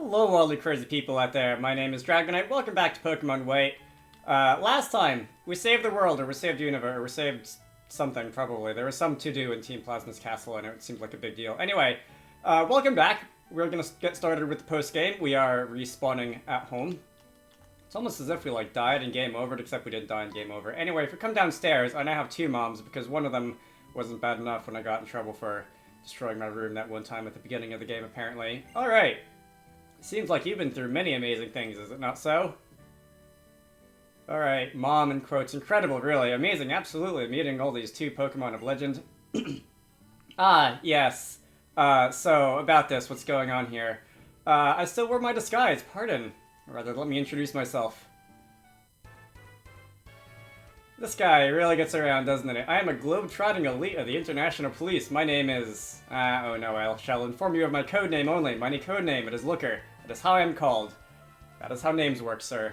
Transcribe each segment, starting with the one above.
Hello, all you crazy people out there. My name is Dragonite. Welcome back to Pokemon White. Last time, we saved the world, or we saved Unova, or we saved something, probably. There was some to-do in Team Plasma's castle, and it seemed like a big deal. Anyway, welcome back. We're gonna get started with the post-game. We are respawning at home. It's almost as if we, died and game over, except we didn't die and game over. Anyway, if we come downstairs, I now have two moms, because one of them wasn't bad enough when I got in trouble for destroying my room that one time at the beginning of the game, apparently. Alright. Seems like you've been through many amazing things, is it not so? Alright, Mom in quotes. Incredible, really. Amazing, absolutely. Meeting all these two Pokemon of legend. Yes. So, about this, what's going on here? I still wear my disguise, pardon. Or rather, let me introduce myself. This guy really gets around, doesn't it? I am a globe-trotting elite of the International Police. My name is... oh no, I shall inform you of my code name only. My code name, it is Looker. That is how I am called. That is how names work, sir.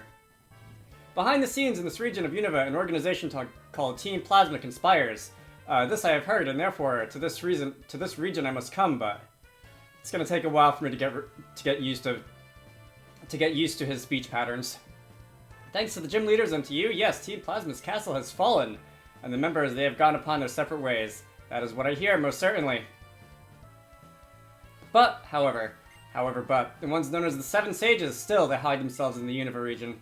Behind the scenes in this region of Unova, an organization called Team Plasma conspires. This I have heard, and therefore, to this region I must come, but... It's gonna take a while for me to get used to his speech patterns. Thanks to the gym leaders and to you, yes, Team Plasma's castle has fallen, and the members, they have gone upon their separate ways. That is what I hear, most certainly. But, however, the ones known as the Seven Sages, still, they hide themselves in the Unova region.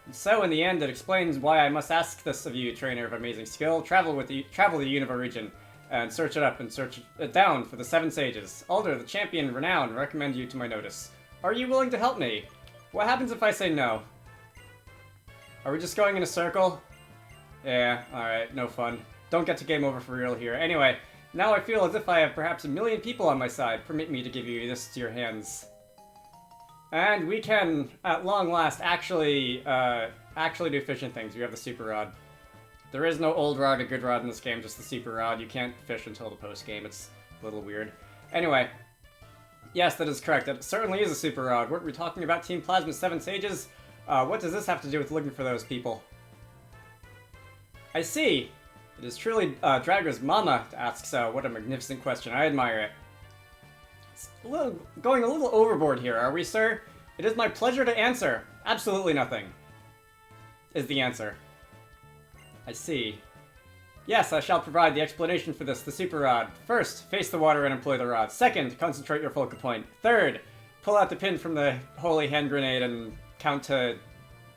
And so, in the end, it explains why I must ask this of you, trainer of amazing skill. Travel the Unova region, and search it up and search it down for the Seven Sages. Alder, the champion renowned, recommend you to my notice. Are you willing to help me? What happens if I say no? Are we just going in a circle? Yeah, alright, no fun. Don't get to game over for real here. Anyway, now I feel as if I have perhaps 1,000,000 people on my side. Permit me to give you this to your hands. And we can, at long last, actually do fishing things. We have the Super Rod. There is no old rod or good rod in this game, just the Super Rod. You can't fish until the post-game. It's a little weird. Anyway, yes, that is correct. That certainly is a Super Rod. Weren't we talking about Team Plasma's Seven Sages? What does this have to do with looking for those people? I see. It is truly Drago's mama to ask so. What a magnificent question. I admire it. It's going a little overboard here, are we, sir? It is my pleasure to answer. Absolutely nothing is the answer. I see. Yes, I shall provide the explanation for this, the Super Rod. First, face the water and employ the rod. Second, concentrate your focal point. Third, pull out the pin from the holy hand grenade and count to...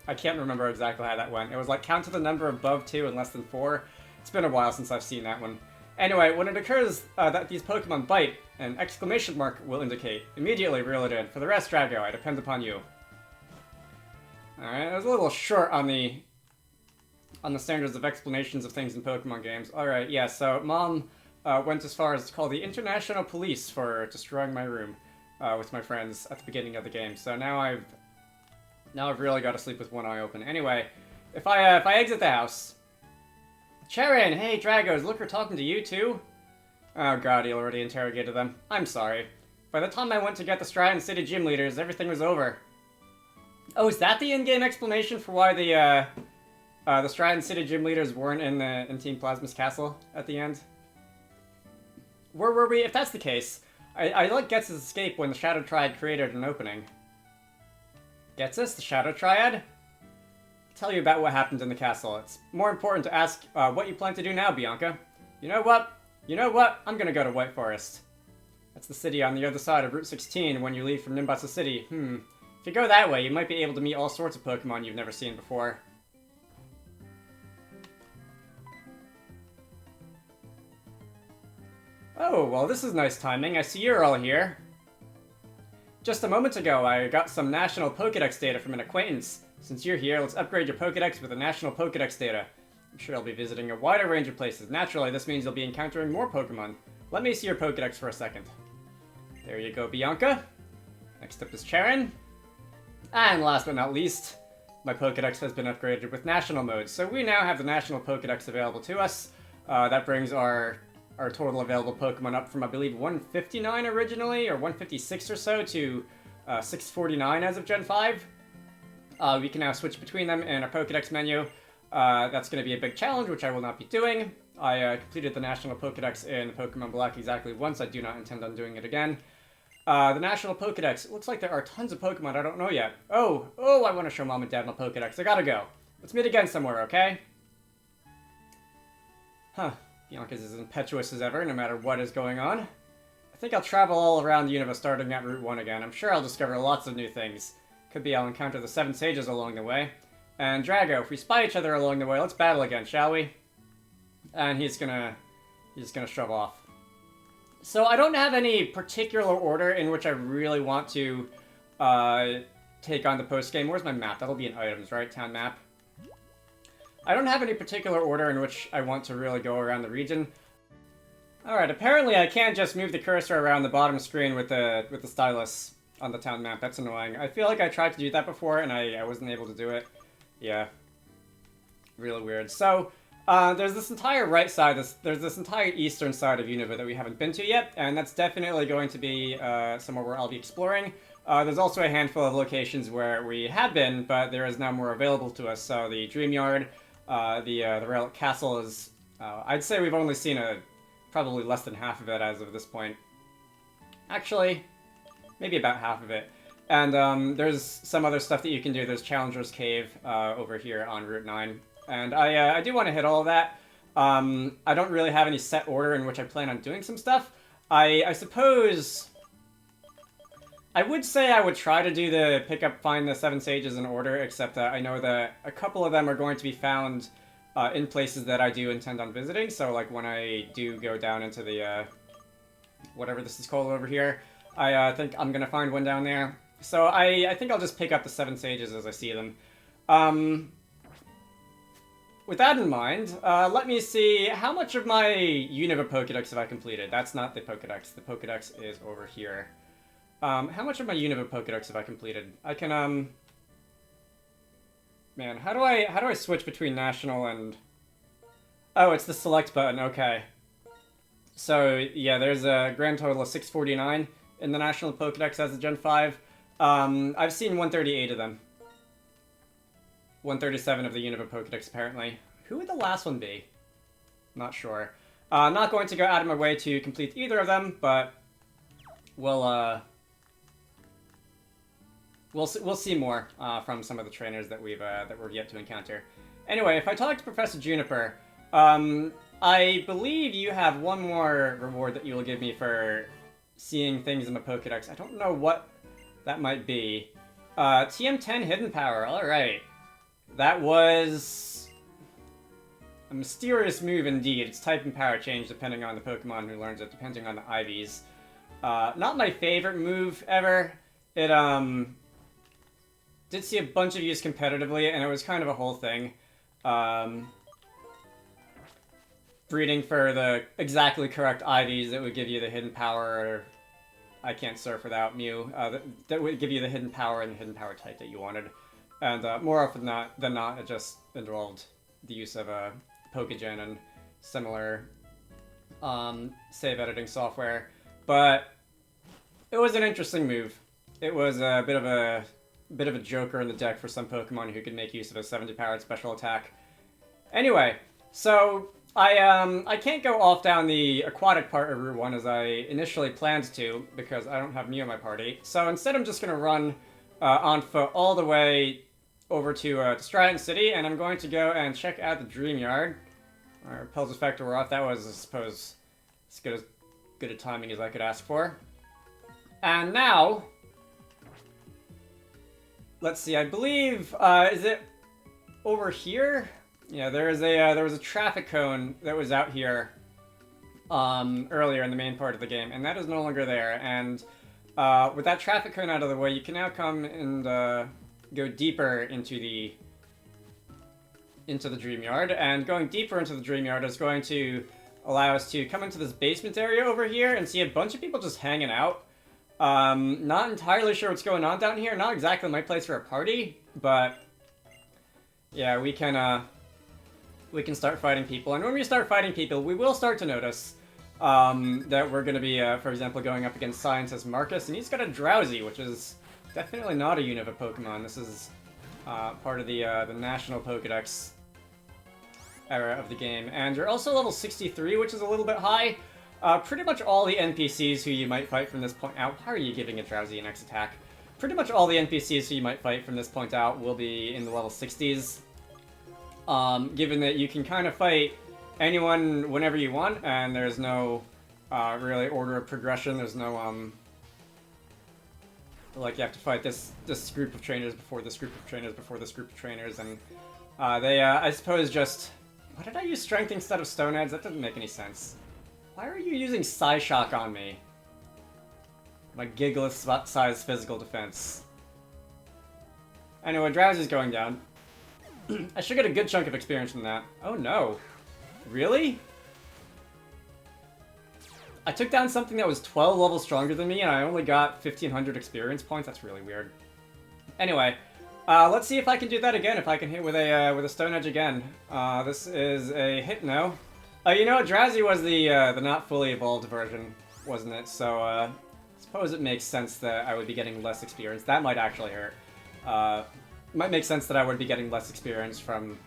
I can't remember exactly how that went. It was like count to the number above 2 and less than 4. It's been a while since I've seen that one. Anyway, when it occurs that these Pokemon bite, an exclamation mark will indicate. Immediately reel it in. For the rest, Drago, I depend upon you. Alright, I was a little short on the standards of explanations of things in Pokemon games. Alright, yeah, so Mom went as far as to call the International Police for destroying my room with my friends at the beginning of the game. So now I've really got to sleep with one eye open. Anyway, if I exit the house... Charon! Hey, Dragos, Looker talking to you too? Oh god, he already interrogated them. I'm sorry. By the time I went to get the Stratton City gym leaders, everything was over. Oh, is that the in-game explanation for why the Stratton City gym leaders weren't in Team Plasma's castle at the end? Where were we? If that's the case, I like Gets's escape when the Shadow Triad created an opening. Getsus, the Shadow Triad? I'll tell you about what happened in the castle. It's more important to ask what you plan to do now, Bianca. You know what? I'm gonna go to White Forest. That's the city on the other side of Route 16 when you leave from Nimbasa City. If you go that way, you might be able to meet all sorts of Pokemon you've never seen before. Oh, well this is nice timing. I see you're all here. Just a moment ago, I got some National Pokédex data from an acquaintance. Since you're here, let's upgrade your Pokédex with the National Pokédex data. I'm sure I'll be visiting a wider range of places. Naturally, this means you'll be encountering more Pokemon. Let me see your Pokédex for a second. There you go, Bianca. Next up is Charon. And last but not least, my Pokédex has been upgraded with National Mode. So we now have the National Pokédex available to us. That brings our total available Pokemon up from, I believe, 159 originally, or 156 or so, to 649 as of Gen 5. We can now switch between them in our Pokédex menu. That's going to be a big challenge, which I will not be doing. I completed the National Pokédex in Pokemon Black exactly once. I do not intend on doing it again. The National Pokedex. It looks like there are tons of Pokemon I don't know yet. Oh, I want to show Mom and Dad my Pokedex. I gotta go. Let's meet again somewhere, okay? Huh. Bianca's as impetuous as ever, no matter what is going on. I think I'll travel all around the universe starting at Route 1 again. I'm sure I'll discover lots of new things. Could be I'll encounter the 7 Sages along the way. And Drago, if we spy each other along the way, let's battle again, shall we? And he's gonna shove off. So I don't have any particular order in which I really want to take on the post-game. Where's my map? That'll be in items, right? Town map. I don't have any particular order in which I want to really go around the region. Alright, apparently I can't just move the cursor around the bottom screen with the stylus on the town map. That's annoying. I feel like I tried to do that before and I wasn't able to do it. Yeah. Really weird. So, there's this entire right side, there's this entire eastern side of Unova that we haven't been to yet, and that's definitely going to be somewhere where I'll be exploring. There's also a handful of locations where we have been, but there is now more available to us. So the Dream Yard, the Relic Castle is, I'd say we've only seen probably less than half of it as of this point. Actually, maybe about half of it. And there's some other stuff that you can do. There's Challenger's Cave over here on Route 9. And I do want to hit all of that. I don't really have any set order in which I plan on doing some stuff. I suppose I would say I would try to do the find the 7 Sages in order, except that I know that a couple of them are going to be found in places that I do intend on visiting. So like when I do go down into the, whatever this is called over here, I think I'm going to find one down there. So I think I'll just pick up the 7 Sages as I see them. With that in mind, let me see how much of my Unova Pokedex have I completed. That's not the Pokedex. The Pokedex is over here. How much of my Unova Pokedex have I completed? I can, man, how do I switch between National and... Oh, it's the select button, okay. So, yeah, there's a grand total of 649 in the National Pokedex as a Gen 5. I've seen 138 of them. 137 of the Unova Pokedex, apparently. Who would the last one be? Not sure. Not going to go out of my way to complete either of them, but we'll see more from some of the trainers that we're yet to encounter. Anyway, if I talk to Professor Juniper, I believe you have one more reward that you will give me for seeing things in my Pokedex. I don't know what that might be. TM10 Hidden Power, alright. That was a mysterious move indeed. Its type and power change depending on the Pokemon who learns it, depending on the IVs. Not my favorite move ever. It, did see a bunch of use competitively, and it was kind of a whole thing. Breeding for the exactly correct IVs that would give you the hidden power, or I can't surf without Mew, that would give you the hidden power and the hidden power type that you wanted. And more often than not, it just involved the use of Pokegen and similar save editing software. But it was an interesting move. It was a bit of a joker in the deck for some Pokemon who could make use of a 70-powered special attack. Anyway, so I can't go off down the aquatic part of Route 1 as I initially planned to, because I don't have Mew in my party. So instead I'm just going to run on foot all the way over to Stratton City, and I'm going to go and check out the Dream Yard. Our repels effect were off. That was, I suppose, as good a timing as I could ask for. And now, let's see, I believe, is it over here? Yeah, there was a traffic cone that was out here earlier in the main part of the game, and that is no longer there. And with that traffic cone out of the way, you can now come and go deeper into the Dream Yard. And going deeper into the Dream Yard is going to allow us to come into this basement area over here and see a bunch of people just hanging out. Not entirely sure what's going on down here. Not exactly my place for a party, but yeah, we can start fighting people. And when we start fighting people, we will start to notice that we're going to be, for example, going up against Scientist Marcus, and he's got a Drowsy, which is definitely not a Unova Pokemon. This is part of the National Pokedex era of the game. And you're also level 63, which is a little bit high. Pretty much all the NPCs who you might fight from this point out. Why are you giving a Drowsy an X attack? Pretty much all the NPCs who you might fight from this point out will be in the level 60s. Given that you can kind of fight anyone whenever you want, and there's no really order of progression. There's no like you have to fight this group of trainers before this group of trainers before this group of trainers, and they I suppose just why did I use strength instead of stone edge? That doesn't make any sense. Why are you using Psyshock on me? My gigalith size physical defense. Anyway, Drowsy's going down. I should get a good chunk of experience from that. Oh no. Really? I took down something that was 12 levels stronger than me and I only got 1,500 experience points? That's really weird. Anyway, let's see if I can do that again, if I can hit with a Stone Edge again. This is a Hypno. You know, Drowsy was the not fully evolved version, wasn't it? So, I suppose it makes sense that I would be getting less experience. That might actually hurt. Might make sense that I would be getting less experience from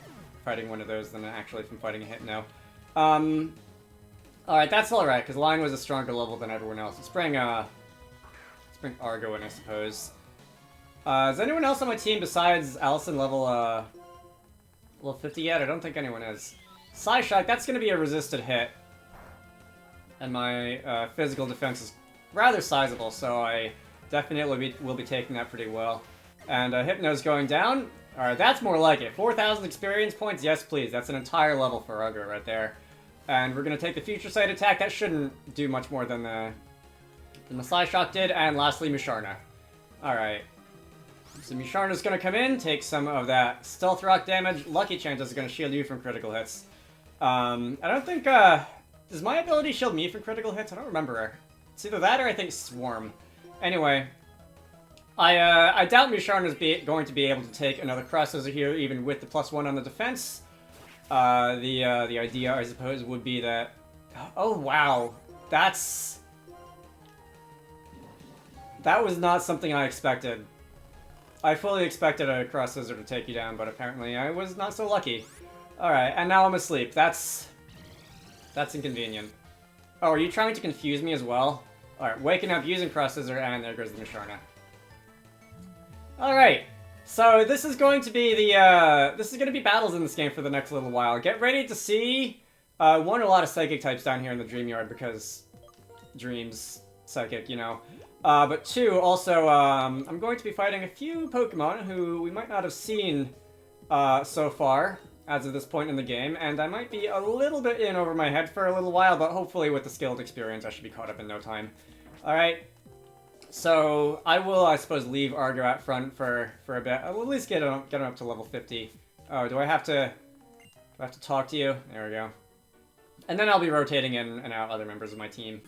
fighting one of those than actually from fighting a Hypno. Alright, that's alright, because Lion was a stronger level than everyone else. Let's bring Argo in, I suppose. Is anyone else on my team besides Allison level 50 yet? I don't think anyone is. Psyshock, that's going to be a resisted hit. And my physical defense is rather sizable, so I definitely will be taking that pretty well. And Hypno's going down. Alright, that's more like it. 4,000 experience points? Yes, please. That's an entire level for Argo right there. And we're going to take the Future Sight attack. That shouldn't do much more than the Psyshock did. And lastly, Musharna. Alright. So Musharna's going to come in, take some of that Stealth Rock damage. Lucky Chances is going to shield you from critical hits. I don't think, does my ability shield me from critical hits? I don't remember. It's either that or I think Swarm. Anyway, I doubt Musharna's going to be able to take another Cross Scissor here, even with the +1 on the defense. The idea, I suppose, would be that... Oh, wow. That was not something I expected. I fully expected a Cross Scissor to take you down, but apparently I was not so lucky. Alright, and now I'm asleep. That's inconvenient. Oh, are you trying to confuse me as well? Alright, waking up, using Cross Scissor, and there goes the Musharna. Alright, so this is going to be this is going to be battles in this game for the next little while. Get ready to see, one, a lot of Psychic types down here in the Dream Yard, because Dreams, Psychic, you know. But two, also, I'm going to be fighting a few Pokemon who we might not have seen so far, as of this point in the game, and I might be a little bit in over my head for a little while, but hopefully with the skilled experience I should be caught up in no time. Alright, so I will, I suppose, leave Argo out front for a bit. I'll at least get him up to level 50. Oh, do I have to talk to you? There we go. And then I'll be rotating in and out other members of my team.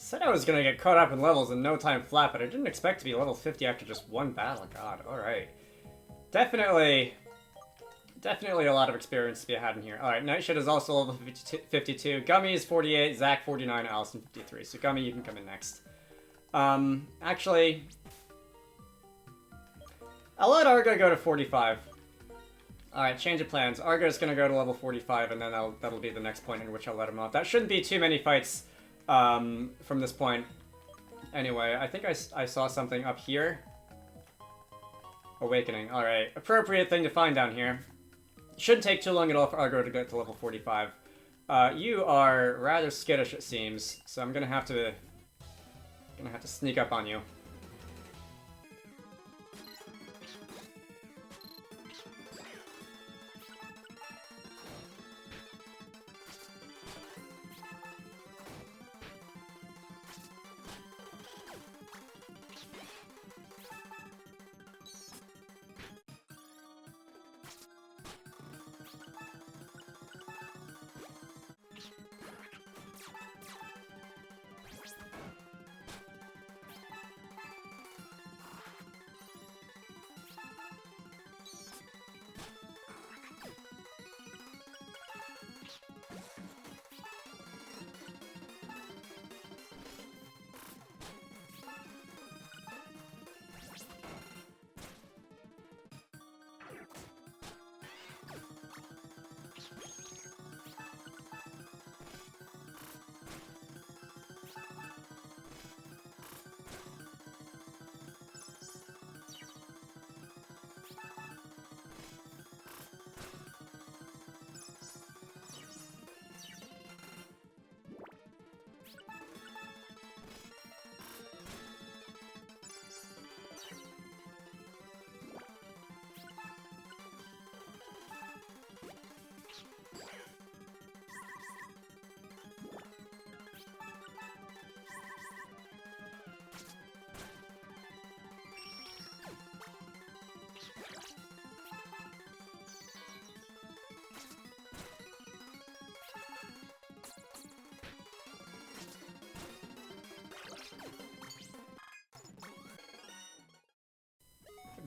Said I was gonna get caught up in levels in no time flat, but I didn't expect to be level 50 after just one battle. God, alright. Definitely a lot of experience to be had in here. Alright, Nightshade is also level 52. Gummy is 48, Zach 49, Allison 53. So Gummy, you can come in next. Actually, I'll let Argo go to 45. Alright, change of plans. Argo's gonna go to level 45, and then that'll be the next point in which I'll let him off. That shouldn't be too many fights from this point. Anyway, I think I saw something up here. Awakening. Alright, appropriate thing to find down here. Shouldn't take too long at all for Argo to get to level 45. You are rather skittish, it seems, so I'm gonna have to sneak up on you.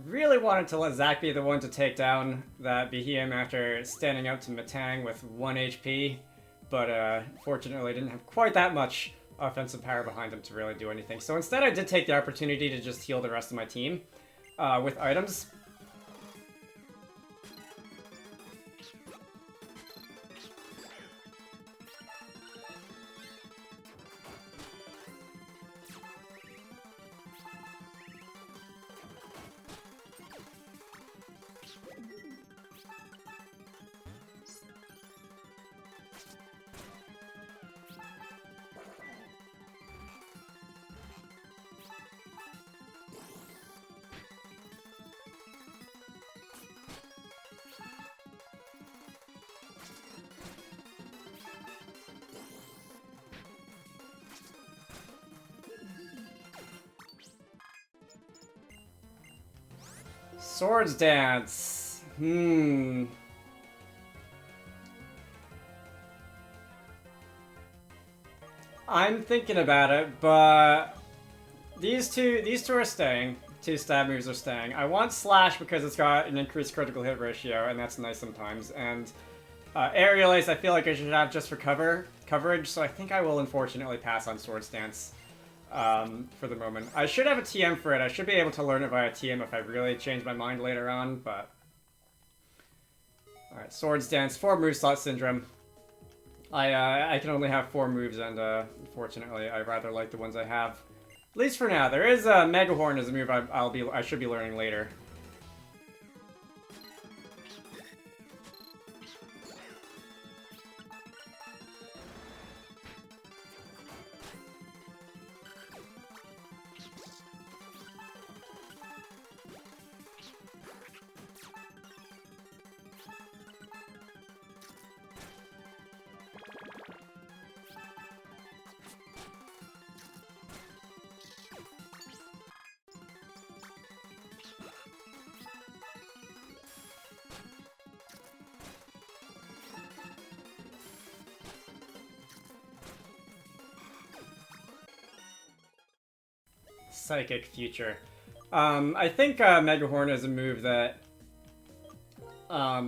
Really wanted to let Zack be the one to take down that Behem after standing up to Matang with 1 HP, but fortunately didn't have quite that much offensive power behind him to really do anything. So instead I did take the opportunity to just heal the rest of my team with items. Swords Dance. I'm thinking about it, but these two are staying. Two stab moves are staying. I want Slash because it's got an increased critical hit ratio, and that's nice sometimes. And Aerial Ace I feel like I should have just for coverage, so I think I will unfortunately pass on Swords Dance. For the moment. I should have a TM for it. I should be able to learn it via TM if I really change my mind later on, but... Alright, Swords Dance, 4 move slot syndrome. I can only have 4 moves, and unfortunately I rather like the ones I have. At least for now. There is a Mega Horn as a move I should be learning later. Psychic Future. I think Mega Horn is a move that a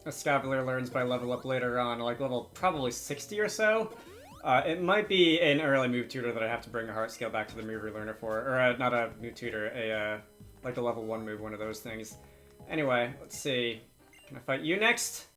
Scavalier learns by level up later on, like level probably 60 or so. It might be an early move tutor that I have to bring a heart scale back to the move relearner for, or not a move tutor, like a level 1 move, one of those things. Anyway, let's see. Can I fight you next?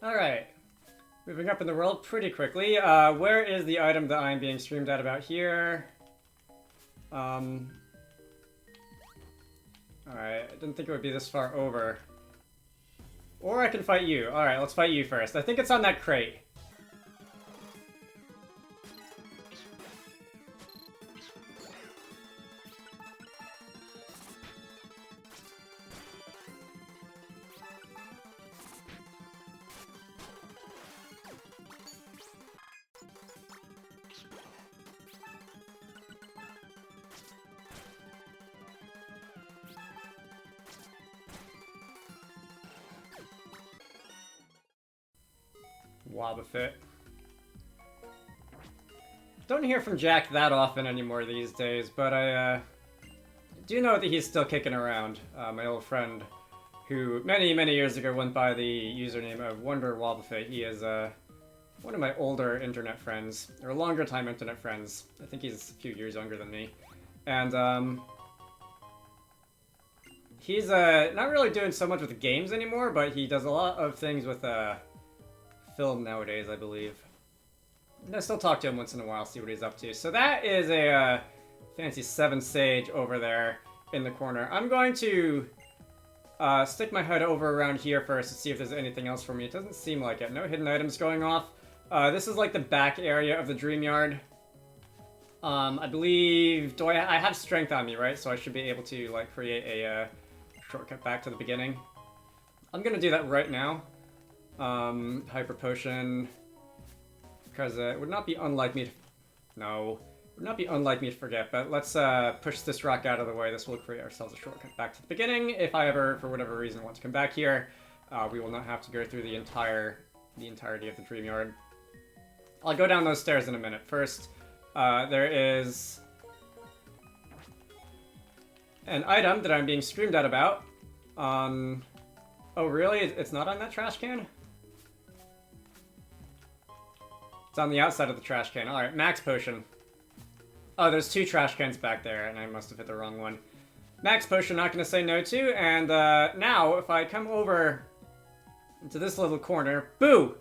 Alright. Moving up in the world pretty quickly. Where is the item that I'm being streamed at about here? Alright, I didn't think it would be this far over. Or I can fight you. Alright, let's fight you first. I think it's on that crate. Wobbuffet. Don't hear from Jack that often anymore these days, but I do know that he's still kicking around. My old friend, who many, many years ago went by the username of Wonder Wobbuffet. He is one of my older internet friends, or longer time internet friends. I think he's a few years younger than me. And he's not really doing so much with games anymore, but he does a lot of things with film nowadays, I believe. And I still talk to him once in a while, see what he's up to. So that is a fancy 7 Sage over there in the corner. I'm going to stick my HUD over around here first to see if there's anything else for me. It doesn't seem like it. No hidden items going off. This is like the back area of the dream yard. I believe... I have strength on me, right? So I should be able to, like, create a shortcut back to the beginning. I'm gonna do that right now. Hyper potion. Because it would not be unlike me to... No. It would not be unlike me to forget, but let's push this rock out of the way. This will create ourselves a shortcut back to the beginning. If I ever, for whatever reason, want to come back here, we will not have to go through the entirety of the dream yard. I'll go down those stairs in a minute. First, there is an item that I'm being screamed at about. Oh, really? It's not on that trash can? It's on the outside of the trash can. Alright, max potion. Oh, there's 2 trash cans back there, and I must have hit the wrong one. Max potion, not going to say no to, and now, if I come over into this little corner, boo!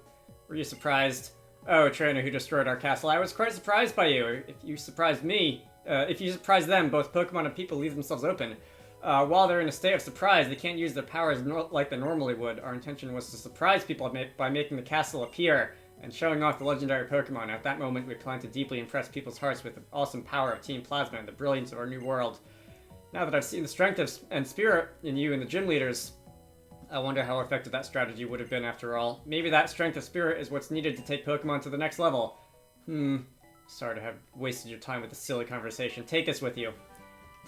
Were you surprised? Oh, trainer who destroyed our castle. I was quite surprised by you. If you surprised me, if you surprise them, both Pokemon and people leave themselves open. While they're in a state of surprise, they can't use their powers like they normally would. Our intention was to surprise people by making the castle appear and showing off the legendary Pokemon. At that moment, we planned to deeply impress people's hearts with the awesome power of Team Plasma and the brilliance of our new world. Now that I've seen the strength and spirit in you and the gym leaders, I wonder how effective that strategy would have been after all. Maybe that strength of spirit is what's needed to take Pokemon to the next level. Sorry to have wasted your time with this silly conversation. Take this with you.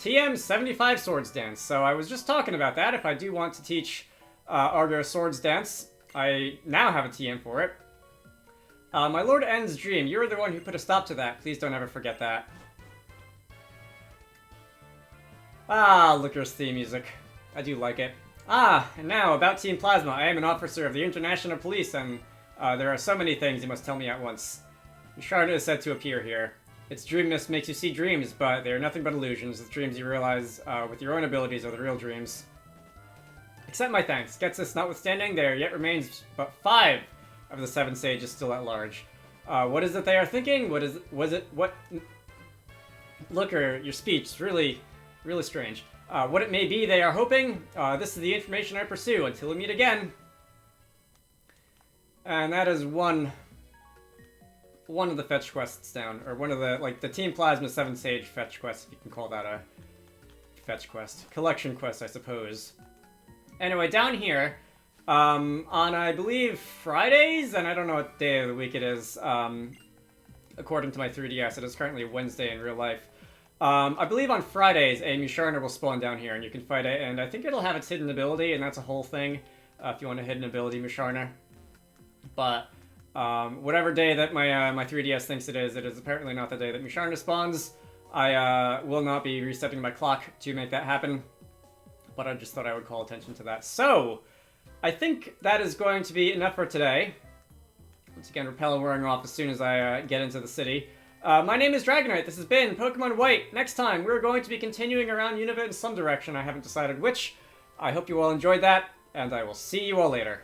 TM 75 Swords Dance. So I was just talking about that. If I do want to teach Argo Swords Dance, I now have a TM for it. My Lord N's dream. You're the one who put a stop to that. Please don't ever forget that. Ah, Looker's theme music. I do like it. Ah, and now about Team Plasma. I am an officer of the International Police, and there are so many things you must tell me at once. Sharna is said to appear here. Its dreamness makes you see dreams, but they are nothing but illusions. The dreams you realize with your own abilities are the real dreams. Accept my thanks. Gets this notwithstanding, there yet remains but 5 of the 7 sages still at large. What is it they are thinking? What? Looker, your speech is really strange. What it may be they are hoping, this is the information I pursue until we meet again. And that is one of the fetch quests down, or one of the, like, the Team Plasma 7 Sage fetch quest, if you can call that a fetch quest. Collection quest, I suppose. Anyway, down here, on, I believe, Fridays, and I don't know what day of the week it is, according to my 3DS, it is currently Wednesday in real life. I believe on Fridays, a Musharna will spawn down here, and you can fight it, and I think it'll have its hidden ability, and that's a whole thing, if you want a hidden ability Musharna. But, whatever day that my 3DS thinks it is apparently not the day that Musharna spawns. I will not be resetting my clock to make that happen, but I just thought I would call attention to that. So, I think that is going to be enough for today. Once again, Repel wearing off as soon as I get into the city. My name is Dragonite. This has been Pokemon White. Next time, we're going to be continuing around Unova in some direction. I haven't decided which. I hope you all enjoyed that, and I will see you all later.